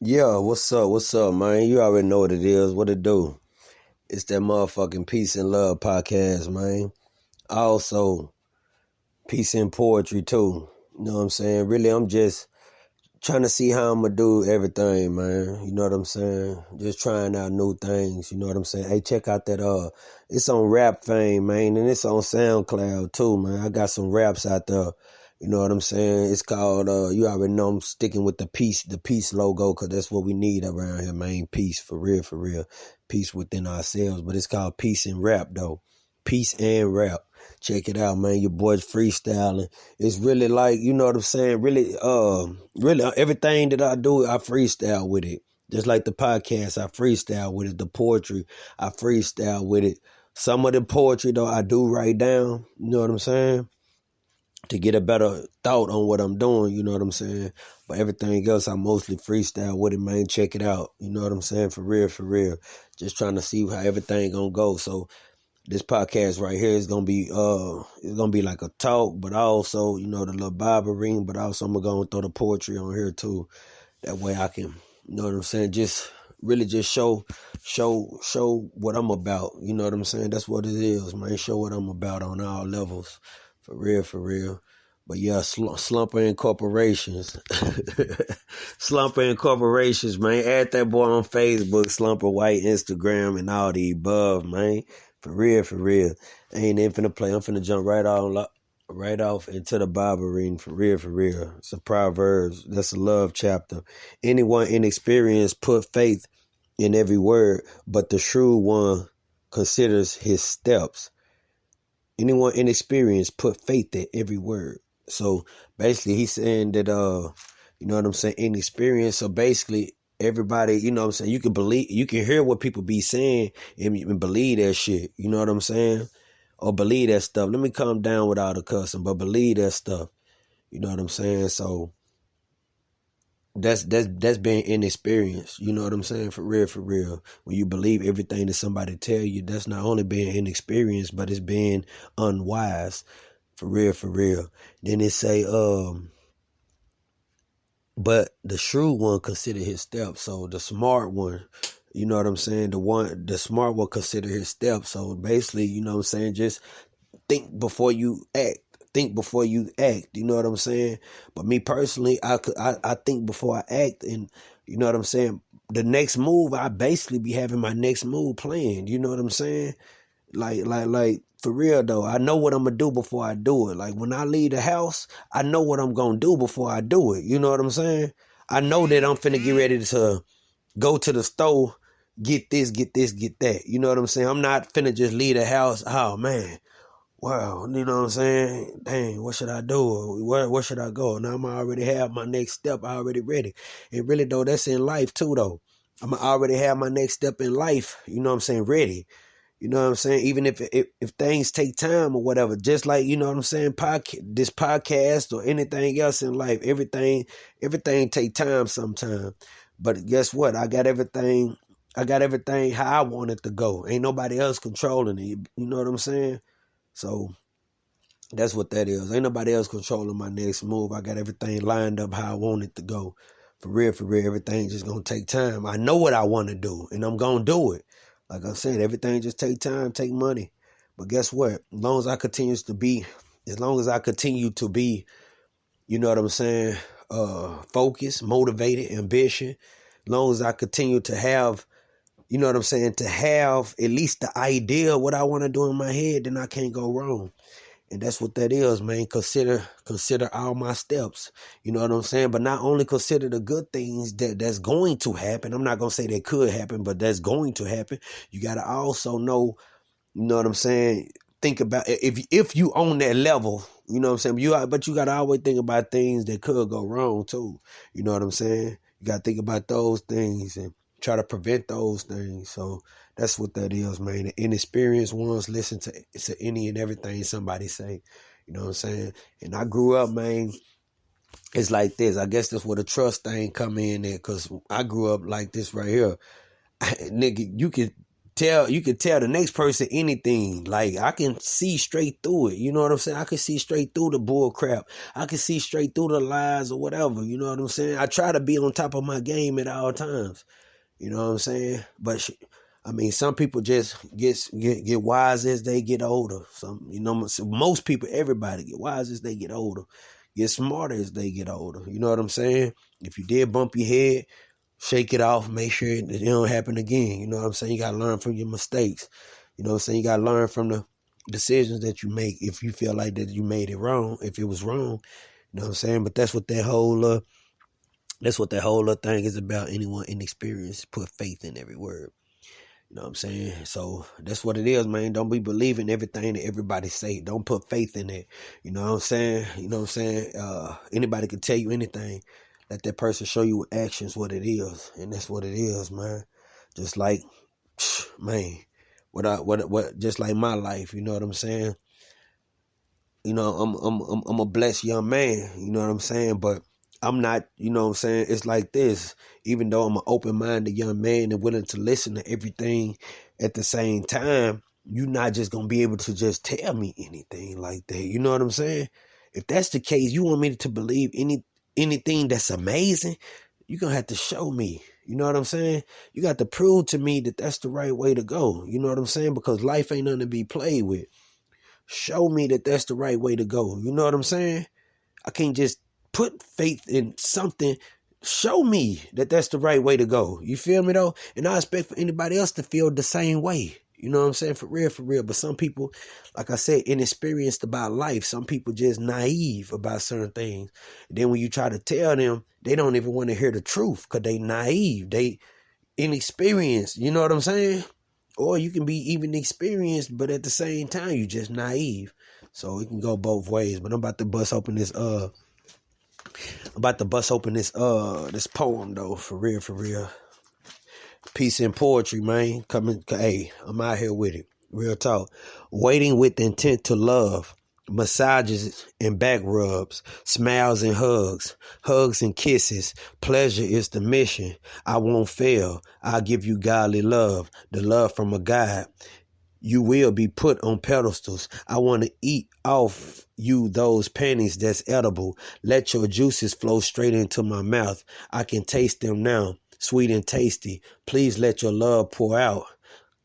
Yeah, what's up? What's up, man? You already know what it is. What it do? It's that motherfucking Peace and Love podcast, man. Also, peace and poetry, too. You know what I'm saying? Really, I'm just trying to see how I'm going to do everything, man. You know what I'm saying? Just trying out new things. You know what I'm saying? Hey, check out that, it's on Rap Fame, man, and it's on SoundCloud, too, man. I got some raps out there. You know what I'm saying? It's called, you already know I'm sticking with the peace logo, because that's what we need around here, man. Peace, for real, for real. Peace within ourselves. But it's called Peace and Rap, though. Peace and Rap. Check it out, man. Your boy's freestyling. It's really like, you know what I'm saying? Really everything that I do, I freestyle with it. Just like the podcast, I freestyle with it. The poetry, I freestyle with it. Some of the poetry, though, I do write down. You know what I'm saying? To get a better thought on what I'm doing, you know what I'm saying? But everything else, I mostly freestyle with it, man. Check it out. You know what I'm saying? For real, for real. Just trying to see how everything gonna go. So this podcast right here is gonna be it's gonna be like a talk, but also, you know, the little Bible ring, but also I'm gonna throw the poetry on here too. That way I can, you know what I'm saying, just really just show what I'm about. You know what I'm saying? That's what it is, man. Show what I'm about on all levels. For real, for real. But yeah, Slumper Incorporations. Slumper Incorporations, man. Add that boy on Facebook, Slumper White, Instagram, and all the above, man. For real, for real. I ain't even finna play. I'm finna jump right off into the Bible reading. For real, for real. It's a Proverbs. That's a love chapter. Anyone inexperienced put faith in every word, but the shrewd one considers his steps. Anyone inexperienced put faith in every word. So basically he's saying that you know what I'm saying, inexperienced. So basically everybody, you know what I'm saying, you can hear what people be saying and believe that shit. You know what I'm saying? Or believe that stuff. Let me calm down with all the cussing, but believe that stuff. You know what I'm saying? So that's being inexperienced. You know what I'm saying? For real, for real. When you believe everything that somebody tell you, that's not only being inexperienced, but it's being unwise. For real, for real. Then it say, but the shrewd one consider his steps. So the smart one, you know what I'm saying? The smart one consider his steps. So basically, you know what I'm saying? Just think before you act. Think before you act. You know what I'm saying? But me personally, I think before I act, and you know what I'm saying? The next move, I basically be having my next move planned. You know what I'm saying? Like for real though, I know what I'm gonna do before I do it. Like when I leave the house, I know what I'm gonna do before I do it. You know what I'm saying? I know that I'm finna get ready to go to the store, get this, get this, get that. You know what I'm saying? I'm not finna just leave the house. Oh man, wow, you know what I'm saying? Dang, what should I do? Where should I go? Now I'm already have my next step already ready. And really though, that's in life too though. I'm already have my next step in life, you know what I'm saying, ready. You know what I'm saying? Even if things take time or whatever, just like, you know what I'm saying, this podcast or anything else in life, everything take time sometime. But guess what? I got everything how I want it to go. Ain't nobody else controlling it. You know what I'm saying? So that's what that is. Ain't nobody else controlling my next move. I got everything lined up how I want it to go. For real, everything just gonna take time. I know what I want to do, and I'm gonna do it. Like I said, everything just take time, take money. But guess what? As long as I continue to be, you know what I'm saying, focused, motivated, ambition, as long as I continue to have, you know what I'm saying, to have at least the idea of what I want to do in my head, then I can't go wrong. And that's what that is, man. Consider all my steps. You know what I'm saying? But not only consider the good things that's going to happen. I'm not gonna say that could happen, but that's going to happen. You gotta also know, you know what I'm saying? Think about if you on that level, you know what I'm saying? But you gotta always think about things that could go wrong too. You know what I'm saying? You gotta think about those things and try to prevent those things. So that's what that is, man. The inexperienced ones listen to any and everything somebody say. You know what I'm saying? And I grew up, man. It's like this. I guess that's where the trust thing come in there, because I grew up like this right here. Nigga, you could tell the next person anything. Like, I can see straight through it. You know what I'm saying? I can see straight through the bull crap. I can see straight through the lies or whatever. You know what I'm saying? I try to be on top of my game at all times. You know what I'm saying? But some people just get wise as they get older. Most people, everybody get wise as they get older. Get smarter as they get older. You know what I'm saying? If you did bump your head, shake it off. Make sure it don't happen again. You know what I'm saying? You got to learn from your mistakes. You know what I'm saying? You got to learn from the decisions that you make if you feel like that you made it wrong, if it was wrong. You know what I'm saying? But that's what that whole thing is about. Anyone inexperienced, put faith in every word. You know what I'm saying? So that's what it is, man. Don't be believing everything that everybody say. Don't put faith in it. You know what I'm saying? Anybody can tell you anything. Let that person show you with actions what it is. And that's what it is, man. Just like, man, just like my life, you know what I'm saying? You know, I'm a blessed young man, you know what I'm saying? But I'm not, you know what I'm saying? It's like this. Even though I'm an open-minded young man and willing to listen to everything, at the same time, you're not just going to be able to just tell me anything like that. You know what I'm saying? If that's the case, you want me to believe anything that's amazing, you're going to have to show me. You know what I'm saying? You got to prove to me that that's the right way to go. You know what I'm saying? Because life ain't nothing to be played with. Show me that that's the right way to go. You know what I'm saying? I can't just put faith in something. Show me that that's the right way to go. You feel me though? And I expect for anybody else to feel the same way. You know what I'm saying? For real. But some people, like I said, inexperienced about life. Some people just naive about certain things. And then when you try to tell them, they don't even want to hear the truth because they naive. They inexperienced. You know what I'm saying? Or you can be even experienced, but at the same time, you just naive. So it can go both ways. But I'm about to bust open this this poem though, for real. Peace and poetry, man. I'm out here with it. Real talk. Waiting with intent to love. Massages and back rubs, smiles and hugs and kisses. Pleasure is the mission. I won't fail. I'll give you godly love, the love from a God. You will be put on pedestals. I want to eat off you those pennies that's edible. Let your juices flow straight into my mouth. I can taste them now, sweet and tasty. Please let your love pour out.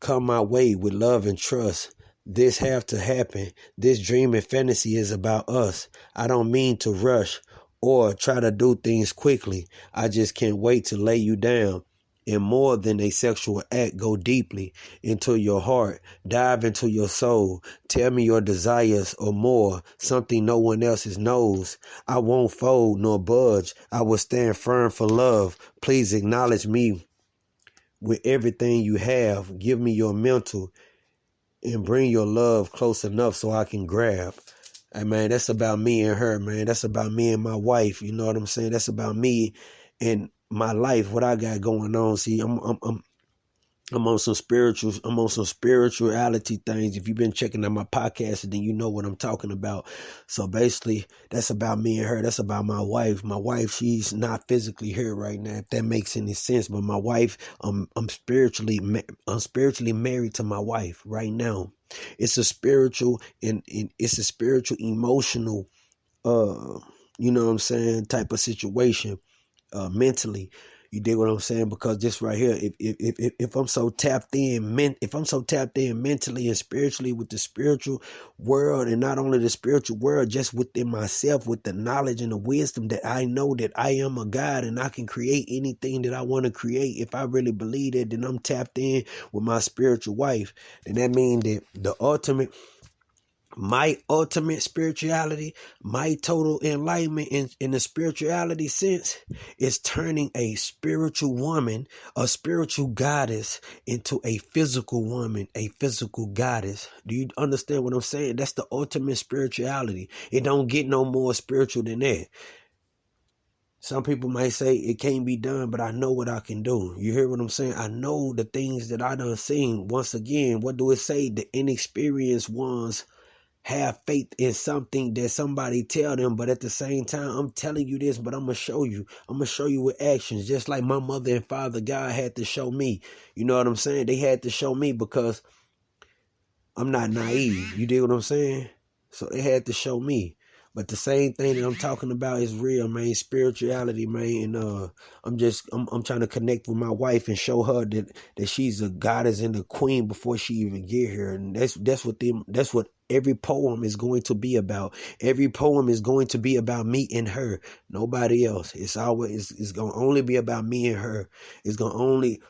Come my way with love and trust. This have to happen. This dream and fantasy is about us. I don't mean to rush or try to do things quickly. I just can't wait to lay you down. And more than a sexual act, go deeply into your heart, dive into your soul. Tell me your desires or more, something no one else knows. I won't fold nor budge. I will stand firm for love. Please acknowledge me with everything you have. Give me your mental and bring your love close enough so I can grab. Hey, man, that's about me and her, man. That's about me and my wife. You know what I'm saying? That's about me and my life, what I got going on. See, I'm on some spirituality things. If you've been checking out my podcast, then you know what I'm talking about. So basically, that's about me and her. That's about my wife. My wife, she's not physically here right now, if that makes any sense. But my wife, I'm spiritually married to my wife right now. It's a spiritual and it's a spiritual, emotional, you know what I'm saying, type of situation. Mentally, you dig what I'm saying? Because this right here, if I'm so tapped in, mentally and spiritually with the spiritual world, and not only the spiritual world, just within myself, with the knowledge and the wisdom that I know that I am a God and I can create anything that I want to create. If I really believe that, then I'm tapped in with my spiritual wife. And that means that my ultimate spirituality, my total enlightenment in the spirituality sense is turning a spiritual woman, a spiritual goddess, into a physical woman, a physical goddess. Do you understand what I'm saying? That's the ultimate spirituality. It don't get no more spiritual than that. Some people might say it can't be done, but I know what I can do. You hear what I'm saying? I know the things that I done seen. Once again, what do it say? The inexperienced ones have faith in something that somebody tell them, but at the same time, I'm telling you this, but I'm going to show you. I'm going to show you with actions, just like my mother and father, God had to show me. You know what I'm saying? They had to show me because I'm not naive. You dig what I'm saying? So they had to show me. But the same thing that I'm talking about is real, man. Spirituality, man. And I'm trying to connect with my wife and show her that she's a goddess and a queen before she even get here. And that's what every poem is going to be about. Every poem is going to be about me and her. Nobody else. It's gonna only be about me and her. It's gonna only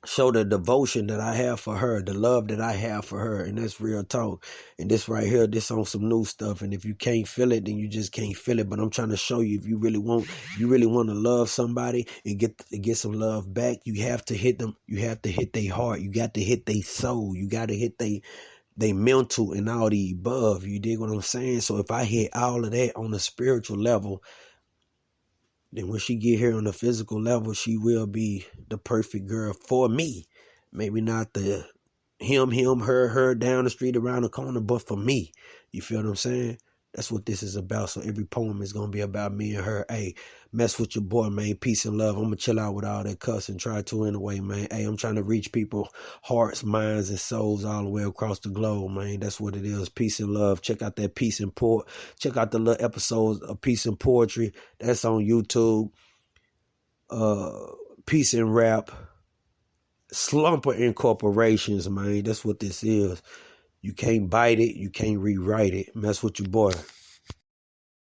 show the devotion that I have for her, the love that I have for her, and that's real talk. And this right here, this on some new stuff. And if you can't feel it, then you just can't feel it. But I'm trying to show you, if you really want to love somebody and get some love back, you have to hit them. You have to hit their heart. You got to hit their soul. You got to hit they mental and all the above. You dig what I'm saying? So if I hit all of that on a spiritual level, then when she get here on the physical level, she will be the perfect girl for me. Maybe not the him, her down the street, around the corner, but for me. You feel what I'm saying? That's what this is about. So every poem is going to be about me and her. Hey, mess with your boy, man. Peace and love. I'm going to chill out with all that cussing. Try to anyway, man. Hey, I'm trying to reach people, hearts, minds, and souls all the way across the globe, man. That's what it is. Peace and love. Check out that Peace and Port. Check out the little episodes of Peace and Poetry. That's on YouTube. Peace and Rap. Slumper Incorporations, man. That's what this is. You can't bite it. You can't rewrite it. Mess with your boy.